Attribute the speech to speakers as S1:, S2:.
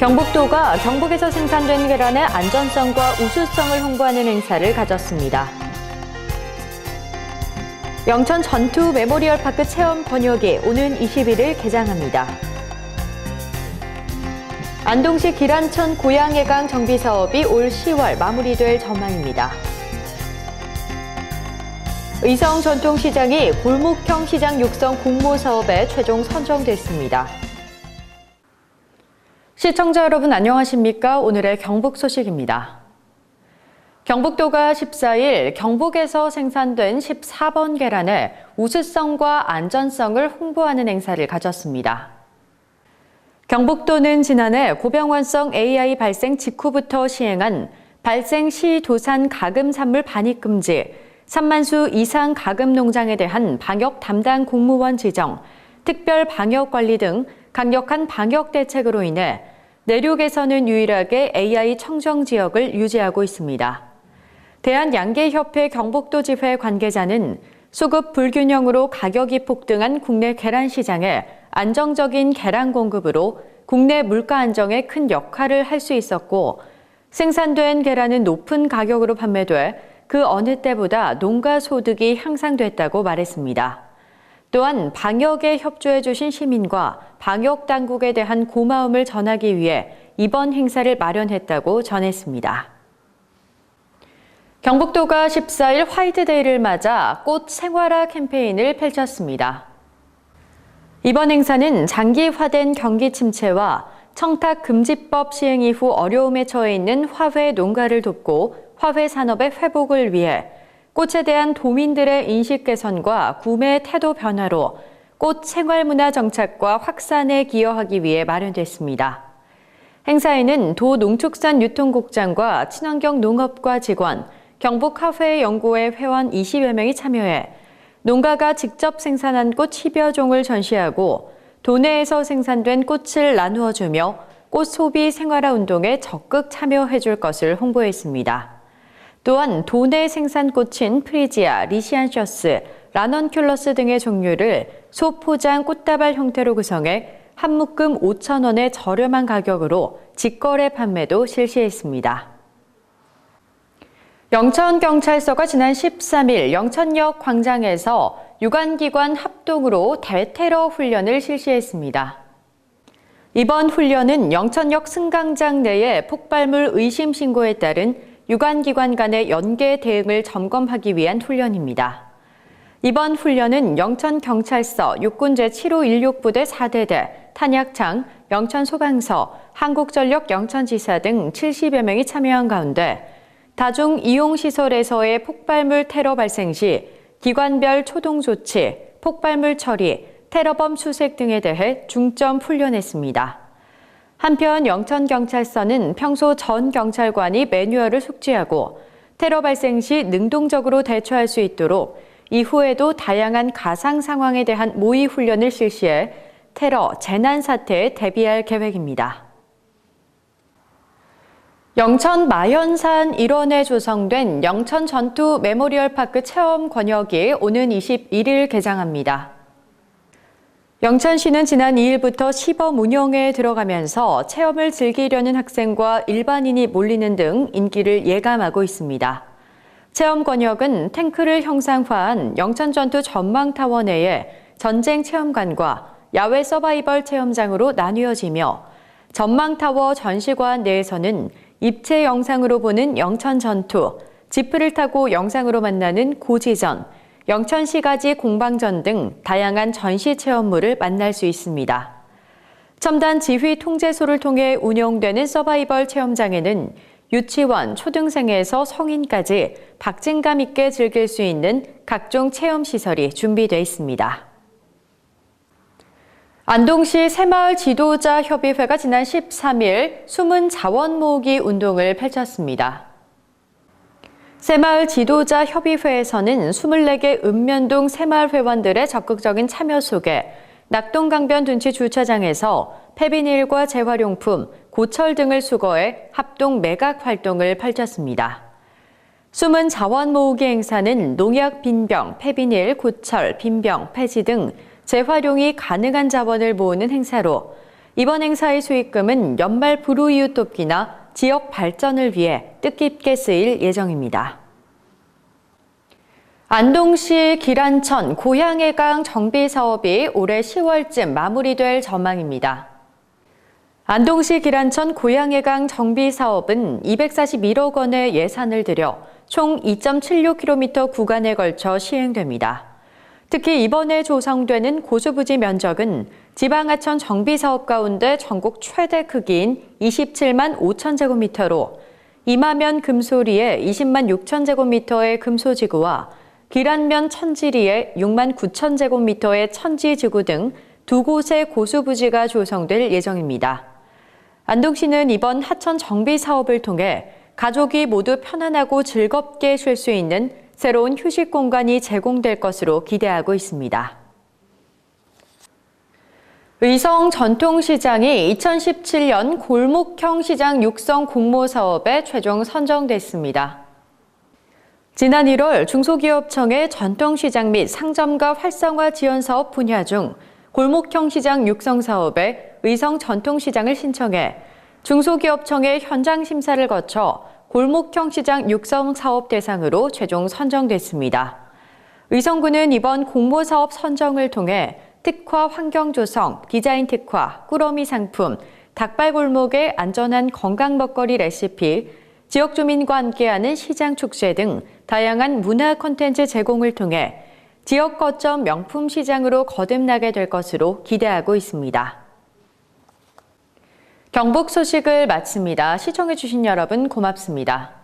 S1: 경북도가 경북에서 생산된 계란의 안전성과 우수성을 홍보하는 행사를 가졌습니다. 영천 전투 메모리얼 파크 체험 권역이 오는 21일 개장합니다. 안동시 기란천 고양해강 정비 사업이 올 10월 마무리될 전망입니다. 의성 전통시장이 골목형 시장 육성 공모 사업에 최종 선정됐습니다. 시청자 여러분 안녕하십니까? 오늘의 경북 소식입니다. 경북도가 14일 경북에서 생산된 14번 계란의 우수성과 안전성을 홍보하는 행사를 가졌습니다. 경북도는 지난해 고병환성 AI 발생 직후부터 시행한 발생 시 도산 가금 산물 반입 금지, 3만 수 이상 가금 농장에 대한 방역 담당 공무원 지정, 특별 방역 관리 등 강력한 방역 대책으로 인해 내륙에서는 유일하게 AI 청정 지역을 유지하고 있습니다. 대한양계협회 경북도 지회 관계자는 수급 불균형으로 가격이 폭등한 국내 계란 시장에 안정적인 계란 공급으로 국내 물가 안정에 큰 역할을 할 수 있었고, 생산된 계란은 높은 가격으로 판매돼 그 어느 때보다 농가 소득이 향상됐다고 말했습니다. 또한 방역에 협조해 주신 시민과 방역 당국에 대한 고마움을 전하기 위해 이번 행사를 마련했다고 전했습니다. 경북도가 14일 화이트데이를 맞아 꽃 생활화 캠페인을 펼쳤습니다. 이번 행사는 장기화된 경기 침체와 청탁 금지법 시행 이후 어려움에 처해 있는 화훼 농가를 돕고 화훼 산업의 회복을 위해 꽃에 대한 도민들의 인식 개선과 구매 태도 변화로 꽃 생활문화 정착과 확산에 기여하기 위해 마련됐습니다. 행사에는 도 농축산유통국장과 친환경 농업과 직원, 경북화훼연구회 회원 20여 명이 참여해 농가가 직접 생산한 꽃 10여 종을 전시하고 도내에서 생산된 꽃을 나누어 주며 꽃 소비 생활화 운동에 적극 참여해 줄 것을 홍보했습니다. 또한 도내 생산 꽃인 프리지아, 리시안셔스, 라넌큘러스 등의 종류를 소포장 꽃다발 형태로 구성해 한 묶음 5,000원의 저렴한 가격으로 직거래 판매도 실시했습니다. 영천경찰서가 지난 13일 영천역 광장에서 유관기관 합동으로 대테러 훈련을 실시했습니다. 이번 훈련은 영천역 승강장 내에 폭발물 의심 신고에 따른 유관기관 간의 연계 대응을 점검하기 위한 훈련입니다. 이번 훈련은 영천경찰서 육군 제7516부대 4대대, 탄약창, 영천소방서, 한국전력 영천지사 등 70여 명이 참여한 가운데 다중 이용시설에서의 폭발물 테러 발생 시 기관별 초동 조치, 폭발물 처리, 테러범 수색 등에 대해 중점 훈련했습니다. 한편 영천경찰서는 평소 전 경찰관이 매뉴얼을 숙지하고 테러 발생 시 능동적으로 대처할 수 있도록 이후에도 다양한 가상 상황에 대한 모의 훈련을 실시해 테러, 재난 사태에 대비할 계획입니다. 영천 마연산 일원에 조성된 영천 전투 메모리얼 파크 체험 권역이 오는 21일 개장합니다. 영천시는 지난 2일부터 시범 운영에 들어가면서 체험을 즐기려는 학생과 일반인이 몰리는 등 인기를 예감하고 있습니다. 체험 권역은 탱크를 형상화한 영천전투 전망타워 내에 전쟁 체험관과 야외 서바이벌 체험장으로 나뉘어지며 전망타워 전시관 내에서는 입체 영상으로 보는 영천전투, 지프를 타고 영상으로 만나는 고지전, 영천시가지 공방전 등 다양한 전시 체험물을 만날 수 있습니다. 첨단 지휘 통제소를 통해 운영되는 서바이벌 체험장에는 유치원, 초등생에서 성인까지 박진감 있게 즐길 수 있는 각종 체험시설이 준비되어 있습니다. 안동시 새마을 지도자 협의회가 지난 13일 숨은 자원 모으기 운동을 펼쳤습니다. 새마을 지도자 협의회에서는 24개 읍면동 새마을 회원들의 적극적인 참여 속에 낙동강변 둔치 주차장에서 폐비닐과 재활용품, 고철 등을 수거해 합동 매각 활동을 펼쳤습니다. 숨은 자원 모으기 행사는 농약 빈병, 폐비닐, 고철, 빈병, 폐지 등 재활용이 가능한 자원을 모으는 행사로 이번 행사의 수익금은 연말 불우이웃 돕기나 지역 발전을 위해 뜻깊게 쓰일 예정입니다. 안동시 기란천 고양해강 정비 사업이 올해 10월쯤 마무리될 전망입니다. 안동시 기란천 고양해강 정비 사업은 241억 원의 예산을 들여 총 2.76km 구간에 걸쳐 시행됩니다. 특히 이번에 조성되는 고수부지 면적은 지방하천 정비 사업 가운데 전국 최대 크기인 27만 5천 제곱미터로 이마면 금소리의 20만 6천 제곱미터의 금소지구와 기란면 천지리의 6만 9천 제곱미터의 천지지구 등 두 곳의 고수부지가 조성될 예정입니다. 안동시는 이번 하천 정비 사업을 통해 가족이 모두 편안하고 즐겁게 쉴 수 있는 새로운 휴식 공간이 제공될 것으로 기대하고 있습니다. 의성 전통시장이 2017년 골목형 시장 육성 공모 사업에 최종 선정됐습니다. 지난 1월 중소기업청의 전통시장 및 상점가 활성화 지원 사업 분야 중 골목형 시장 육성 사업에 의성 전통시장을 신청해 중소기업청의 현장 심사를 거쳐 골목형 시장 육성 사업 대상으로 최종 선정됐습니다. 의성구는 이번 공모 사업 선정을 통해 특화 환경 조성, 디자인 특화, 꾸러미 상품, 닭발골목의 안전한 건강 먹거리 레시피, 지역 주민과 함께하는 시장 축제 등 다양한 문화 콘텐츠 제공을 통해 지역 거점 명품 시장으로 거듭나게 될 것으로 기대하고 있습니다. 경북 소식을 마칩니다. 시청해주신 여러분 고맙습니다.